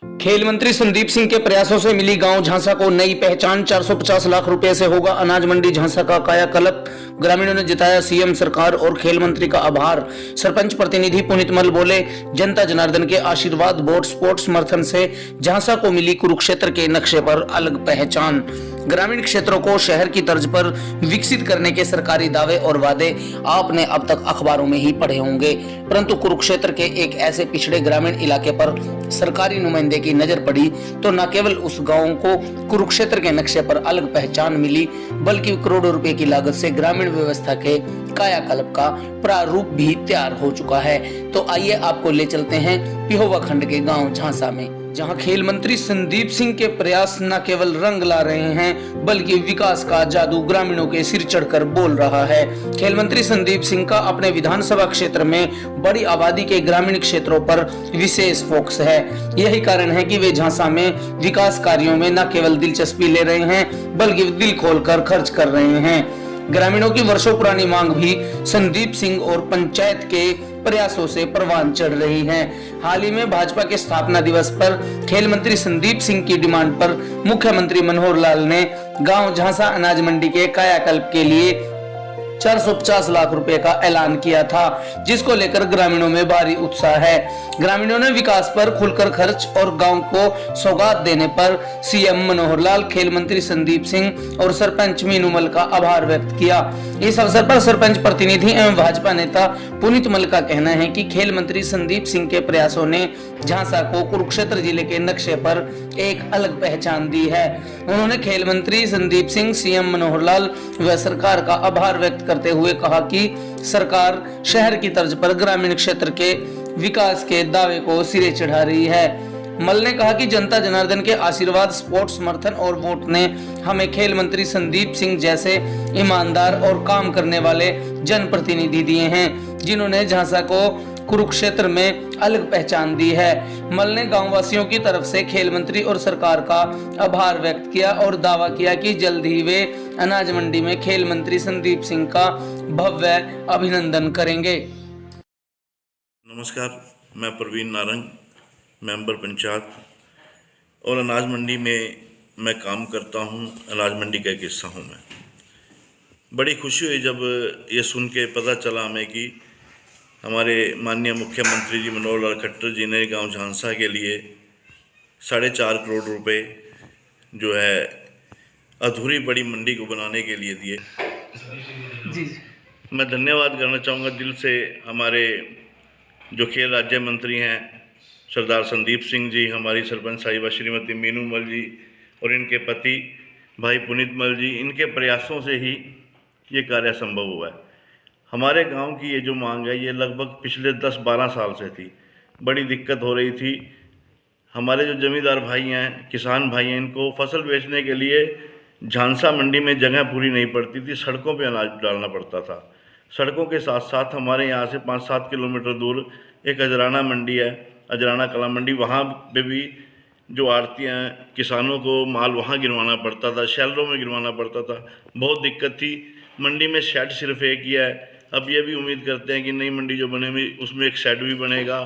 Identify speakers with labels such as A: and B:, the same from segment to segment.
A: खेल मंत्री संदीप सिंह के प्रयासों से मिली गांव झांसा को नई पहचान। 450 लाख रुपए से होगा अनाज मंडी झांसा का कायाकल्प। ग्रामीणों ने जताया सीएम सरकार और खेल मंत्री का आभार। सरपंच प्रतिनिधि पुनीत मल बोले, जनता जनार्दन के आशीर्वाद, वोट, स्पोर्ट्स समर्थन से झांसा को मिली कुरुक्षेत्र के नक्शे पर अलग पहचान। ग्रामीण क्षेत्रों को शहर की तर्ज पर विकसित करने के सरकारी दावे और वादे आपने अब तक अखबारों में ही पढ़े होंगे, परंतु कुरुक्षेत्र के एक ऐसे पिछड़े ग्रामीण इलाके पर सरकारी नुमाइंदे की नजर पड़ी तो न केवल उस गांव को कुरुक्षेत्र के नक्शे पर अलग पहचान मिली, बल्कि करोड़ों रुपए की लागत से ग्रामीण व्यवस्था के कायाकल्प का प्रारूप भी तैयार हो चुका है। तो आइए आपको ले चलते हैं पिहोवा खंड के गांव झांसा में, जहां खेल मंत्री संदीप सिंह के प्रयास न केवल रंग ला रहे हैं, बल्कि विकास का जादू ग्रामीणों के सिर चढ़कर बोल रहा है। खेल मंत्री संदीप सिंह का अपने विधानसभा क्षेत्र में बड़ी आबादी के ग्रामीण क्षेत्रों पर विशेष फोकस है। यही कारण है कि वे झांसा में विकास कार्यों में न केवल दिलचस्पी ले रहे हैं, बल्कि दिल खोलकर खर्च कर रहे हैं। ग्रामीणों की वर्षों पुरानी मांग भी संदीप सिंह और पंचायत के प्रयासों से परवान चढ़ रही है। हाल ही में भाजपा के स्थापना दिवस पर खेल मंत्री संदीप सिंह की डिमांड पर मुख्यमंत्री मनोहर लाल ने गांव झांसा अनाज मंडी के कायाकल्प के लिए 450 लाख रुपए का ऐलान किया था, जिसको लेकर ग्रामीणों में भारी उत्साह है। ग्रामीणों ने विकास पर खुलकर खर्च और गांव को सौगात देने पर सीएम मनोहर लाल, खेल मंत्री संदीप सिंह और सरपंच मीनू मल का आभार व्यक्त किया। इस अवसर पर सरपंच प्रतिनिधि एवं भाजपा नेता पुनीत मल का कहना है कि खेल मंत्री संदीप सिंह के प्रयासों ने झांसा को कुरुक्षेत्र जिले के नक्शे पर एक अलग पहचान दी है। उन्होंने खेल मंत्री संदीप सिंह, सीएम मनोहर लाल व सरकार का आभार व्यक्त करते हुए कहा कि सरकार शहर की तर्ज पर ग्रामीण क्षेत्र के विकास के दावे को सिरे चढ़ा रही है। मल ने कहा कि जनता जनार्दन के आशीर्वाद, सपोर्ट, समर्थन और वोट ने हमें खेल मंत्री संदीप सिंह जैसे ईमानदार और काम करने वाले जनप्रतिनिधि दिए हैं, जिन्होंने झांसा को कुरुक्षेत्र में अलग पहचान दी है। मल ने गांववासियों की तरफ से खेल मंत्री और सरकार का आभार व्यक्त किया और दावा किया कि जल्द ही वे अनाज मंडी में खेल मंत्री संदीप सिंह का भव्य अभिनंदन करेंगे।
B: नमस्कार, मैं प्रवीण नारंग, मेंबर पंचायत और अनाज मंडी में मैं काम करता हूं। अनाज मंडी का एक हिस्सा हूं मैं। बड़ी खुशी हुई जब ये सुन के पता चला हमें कि हमारे माननीय मुख्यमंत्री जी मनोहर लाल खट्टर जी ने गांव झांसा के लिए 4.5 करोड़ रुपए जो है अधूरी बड़ी मंडी को बनाने के लिए दिए।
A: जी,
B: मैं धन्यवाद करना चाहूँगा दिल से हमारे जो खेल राज्य मंत्री हैं सरदार संदीप सिंह जी, हमारी सरपंच साहिबा श्रीमती मीनू मल जी और इनके पति भाई पुनीत मल जी, इनके प्रयासों से ही ये कार्य संभव हुआ है। हमारे गांव की ये जो मांग है ये लगभग पिछले 10-12 साल से थी। बड़ी दिक्कत हो रही थी। हमारे जो जमींदार भाई हैं, किसान भाई हैं, इनको फसल बेचने के लिए झांसा मंडी में जगह पूरी नहीं पड़ती थी, सड़कों पे अनाज डालना पड़ता था। सड़कों के साथ साथ हमारे यहाँ से 5-7 किलोमीटर दूर एक अजराना मंडी है, अजराना कला मंडी, वहाँ पे भी जो आड़तियाँ हैं, किसानों को माल वहाँ गिरवाना पड़ता था, शैलरों में गिरवाना पड़ता था। बहुत दिक्कत थी। मंडी में शेड सिर्फ एक ही है। अब ये भी उम्मीद करते हैं कि नई मंडी जो बनेगी उसमें एक शेड भी बनेगा।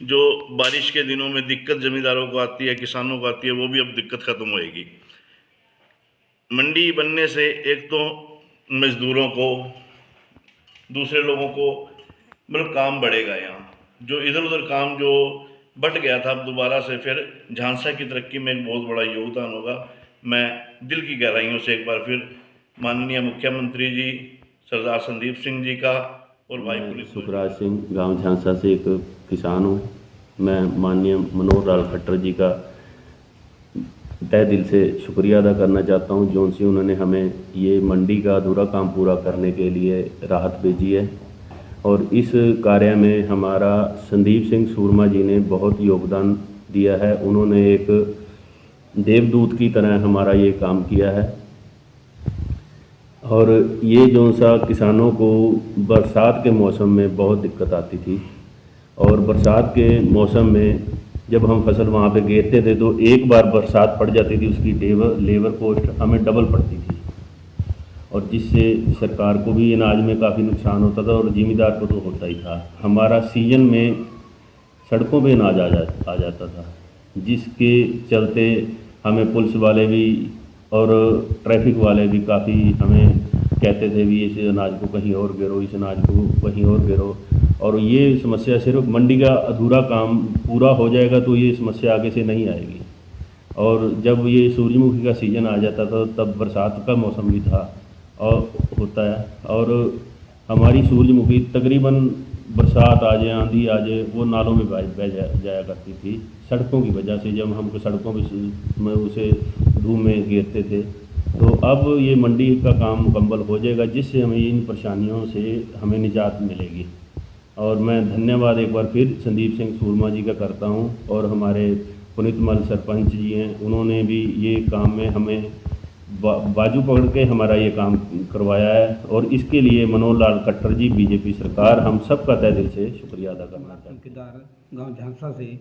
B: जो बारिश के दिनों में दिक्कत ज़मींदारों को आती है, किसानों को आती है, वो भी अब दिक्कत ख़त्म होएगी। मंडी बनने से एक तो मज़दूरों को, दूसरे लोगों को मतलब काम बढ़ेगा। यहाँ जो इधर उधर काम जो बट गया था, अब दोबारा से फिर झांसा की तरक्की में एक बहुत बड़ा योगदान होगा। मैं दिल की गहराइयों से एक बार फिर माननीय मुख्यमंत्री जी सरदार संदीप सिंह जी का और भाई पुलिस
C: सुखराज सिंह गांव झांसा से एक किसान हूं। मैं माननीय मनोहर लाल खट्टर जी का तहे दिल से शुक्रिया अदा करना चाहता हूं, जो उनसे उन्होंने हमें ये मंडी का अधूरा काम पूरा करने के लिए राहत भेजी है। और इस कार्य में हमारा संदीप सिंह सूरमा जी ने बहुत योगदान दिया है। उन्होंने एक देवदूत की तरह हमारा ये काम किया है। और ये जो सा किसानों को बरसात के मौसम में बहुत दिक्कत आती थी, और बरसात के मौसम में जब हम फसल वहाँ पे गेरते थे तो एक बार बरसात पड़ जाती थी, उसकी लेबर कॉस्ट हमें डबल पड़ती थी, और जिससे सरकार को भी अनाज में काफ़ी नुकसान होता था और ज़िमींदार को तो होता ही था। हमारा सीजन में सड़कों पे अनाज आ जाता था। जिसके चलते हमें पुलिस वाले भी और ट्रैफिक वाले भी काफ़ी हमें कहते थे भी इस अनाज को कहीं और गिरो, इस अनाज को कहीं और गिरो। और ये समस्या सिर्फ मंडी का अधूरा काम पूरा हो जाएगा तो ये समस्या आगे से नहीं आएगी। और जब ये सूरजमुखी का सीज़न आ जाता था तब बरसात का मौसम भी था और होता है, और हमारी सूरजमुखी तकरीबन बरसात आ जाए, आंधी आ जाए, वो नालों में बह जाया करती थी सड़कों की वजह से। जब हम सड़कों में उसे धूम में गिरते थे, तो अब ये मंडी का काम मुकम्मल हो जाएगा, जिससे हमें इन परेशानियों से हमें निजात मिलेगी। और मैं धन्यवाद एक बार फिर संदीप सिंह सूरमा जी का करता हूँ, और हमारे पुनीत मल सरपंच जी हैं, उन्होंने भी ये काम में हमें बाजू पकड़ के हमारा ये काम करवाया है। और इसके लिए मनोहर लाल खट्टर जी, बीजेपी सरकार, हम सब का तहे दिल से शुक्रिया अदा करना चाहते हैं।
D: चौकीदार गांव झांसा से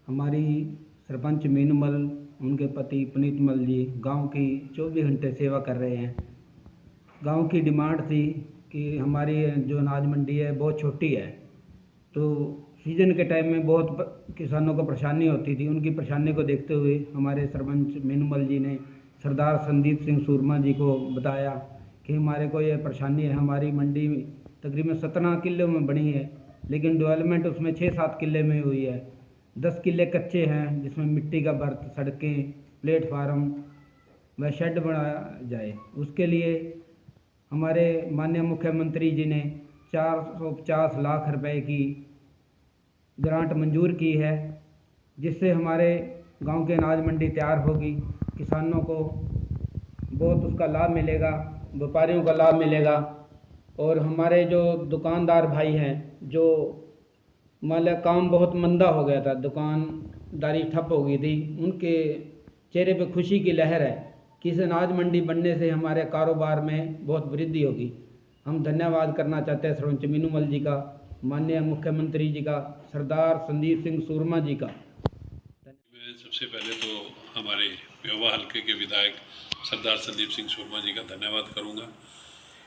D: हमारी सरपंच मीनूमल, उनके पति पुनीत मल जी गांव की 24 घंटे सेवा कर रहे हैं। गांव की डिमांड थी कि हमारी जो अनाज मंडी है बहुत छोटी है, तो सीजन के टाइम में बहुत किसानों को परेशानी होती थी। उनकी परेशानी को देखते हुए हमारे सरपंच मीनूमल जी ने सरदार संदीप सिंह सूरमा जी को बताया कि हमारे को ये परेशानी है। हमारी मंडी तकरीबन 17 किले में बनी है, लेकिन डेवलपमेंट उसमें 6-7 किले में हुई है। 10 किले कच्चे हैं, जिसमें मिट्टी का बर्त, सड़कें, प्लेटफार्म व शेड बनाया जाए। उसके लिए हमारे माननीय मुख्यमंत्री जी ने 450 लाख रुपए की ग्रांट मंजूर की है, जिससे हमारे गांव की अनाज मंडी तैयार होगी। किसानों को बहुत उसका लाभ मिलेगा, व्यापारियों का लाभ मिलेगा। और हमारे जो दुकानदार भाई हैं, जो मतलब काम बहुत मंदा हो गया था, दुकानदारी ठप हो गई थी, उनके चेहरे पे खुशी की लहर है कि इस अनाज मंडी बनने से हमारे कारोबार में बहुत वृद्धि होगी। हम धन्यवाद करना चाहते हैं सरपंच मीनूमल जी का, माननीय मुख्यमंत्री जी का, सरदार संदीप सिंह सूरमा जी का।
E: मैं सबसे पहले तो हमारे पेहोवा हल्के के विधायक सरदार संदीप सिंह सूरमा जी का धन्यवाद करूंगा।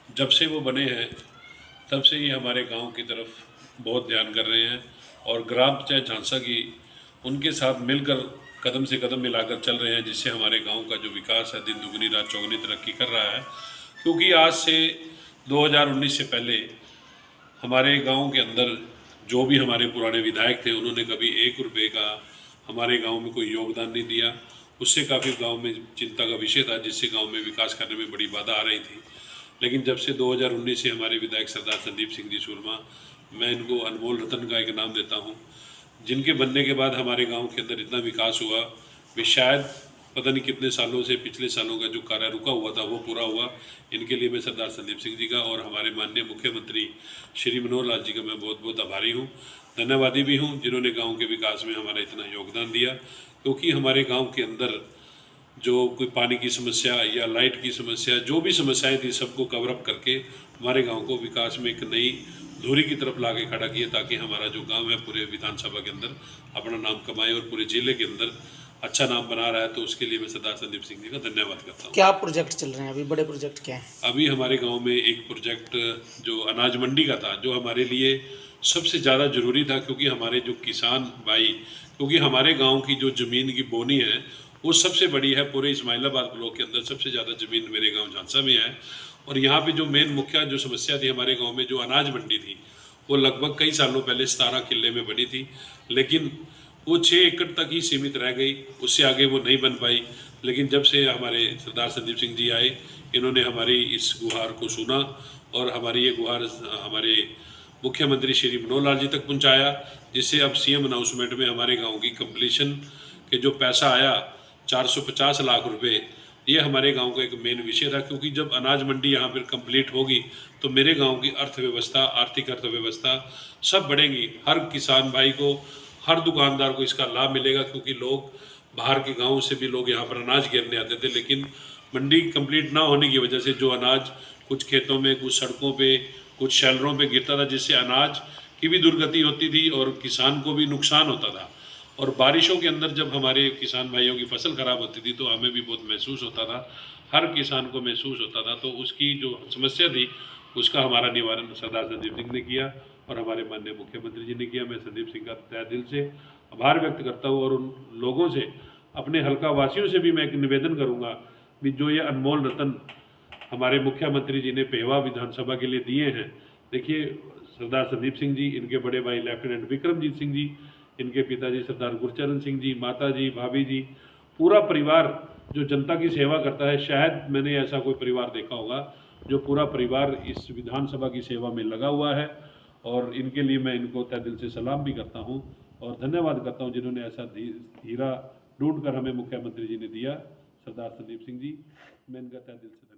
E: जब से वो बने हैं तब से ही हमारे गांव की तरफ बहुत ध्यान कर रहे हैं, और ग्राम पंचायत झांसा की उनके साथ मिलकर कदम से कदम मिलाकर चल रहे हैं, जिससे हमारे गांव का जो विकास है दिन दुगनी रात चौगुनी तरक्की कर रहा है। क्योंकि आज से 2019 से पहले हमारे गांव के अंदर जो भी हमारे पुराने विधायक थे, उन्होंने कभी 1 रुपये का हमारे गांव में कोई योगदान नहीं दिया। उससे काफ़ी गांव में चिंता का विषय था, जिससे गांव में विकास करने में बड़ी बाधा आ रही थी। लेकिन जब से 2019 से हमारे विधायक सरदार संदीप सिंह जी सूरमा, मैं इनको अनमोल रतन का एक नाम देता हूं, जिनके बनने के बाद हमारे गांव के अंदर इतना विकास हुआ, वे शायद पता नहीं कितने सालों से, पिछले सालों का जो कार्य रुका हुआ था वो पूरा हुआ। इनके लिए मैं सरदार संदीप सिंह जी का और हमारे माननीय मुख्यमंत्री श्री मनोहर लाल जी का मैं बहुत बहुत आभारी हूँ, धन्यवादी भी हूँ, जिन्होंने गाँव के विकास में हमारा इतना योगदान दिया। क्योंकि हमारे गाँव के अंदर जो कोई पानी की समस्या या लाइट की समस्या, जो भी समस्याएं थी, सबको कवर अप करके हमारे गांव को विकास में एक नई धुरी की तरफ लाके खड़ा किया, ताकि हमारा जो गांव है पूरे विधानसभा के अंदर अपना नाम कमाए और पूरे जिले के अंदर अच्छा नाम बना रहा है। तो उसके लिए मैं सरदार संदीप सिंह जी का धन्यवाद करता हूँ।
A: क्या प्रोजेक्ट चल रहे हैं अभी, बड़े प्रोजेक्ट क्या हैं?
E: अभी हमारे गाँव में एक प्रोजेक्ट जो अनाज मंडी का था, जो हमारे लिए सबसे ज़्यादा ज़रूरी था, क्योंकि हमारे जो किसान भाई, क्योंकि हमारे गाँव की जो ज़मीन की बोनी है वो सबसे बड़ी है। पूरे इस्माइलाबाद ब्लॉक के अंदर सबसे ज़्यादा ज़मीन मेरे गांव झांसा में है। और यहाँ पे जो मेन मुख्य जो समस्या थी हमारे गांव में, जो अनाज मंडी थी, वो लगभग कई सालों पहले 17 किले में बनी थी, लेकिन वो 6 एकड़ तक ही सीमित रह गई, उससे आगे वो नहीं बन पाई। लेकिन जब से हमारे सरदार संदीप सिंह जी आए, इन्होंने हमारी इस गुहार को सुना और हमारी ये गुहार हमारे मुख्यमंत्री श्री मनोहर लाल जी तक पहुँचाया, जिससे अब CM अनाउंसमेंट में हमारे गाँव की कंप्लीशन के जो पैसा आया 450 लाख रुपए, ये हमारे गांव का एक मेन विषय था। क्योंकि जब अनाज मंडी यहाँ पर कंप्लीट होगी तो मेरे गांव की अर्थव्यवस्था, आर्थिक अर्थव्यवस्था सब बढ़ेगी। हर किसान भाई को, हर दुकानदार को इसका लाभ मिलेगा, क्योंकि लोग बाहर के गाँव से भी लोग यहाँ पर अनाज गिरने आते थे, लेकिन मंडी कंप्लीट ना होने की वजह से जो अनाज कुछ खेतों में, कुछ सड़कों पर, कुछ शैलरों पर गिरता था, जिससे अनाज की भी दुर्गति होती थी और किसान को भी नुकसान होता था। और बारिशों के अंदर जब हमारे किसान भाइयों की फसल खराब होती थी तो हमें भी बहुत महसूस होता था, हर किसान को महसूस होता था। तो उसकी जो समस्या थी उसका हमारा निवारण सरदार संदीप सिंह ने किया और हमारे माननीय मुख्यमंत्री जी ने किया। मैं संदीप सिंह का तहे दिल से आभार व्यक्त करता हूँ और उन लोगों से, अपने हल्का वासियों से भी मैं एक निवेदन करूँगा कि जो ये अनमोल रतन हमारे मुख्यमंत्री जी ने पेहवा विधानसभा के लिए दिए हैं, देखिए सरदार संदीप सिंह जी, इनके बड़े भाई लेफ्टिनेंट विक्रमजीत सिंह जी, इनके पिताजी सरदार गुरचरण सिंह जी, माता जी, भाभी जी, पूरा परिवार जो जनता की सेवा करता है। शायद मैंने ऐसा कोई परिवार देखा होगा जो पूरा परिवार इस विधानसभा की सेवा में लगा हुआ है, और इनके लिए मैं इनको तहे दिल से सलाम भी करता हूं और धन्यवाद करता हूं जिन्होंने ऐसा हीरा ढूंढ कर हमें मुख्यमंत्री जी ने दिया, सरदार संदीप सिंह जी। मैं इनका तहे दिल से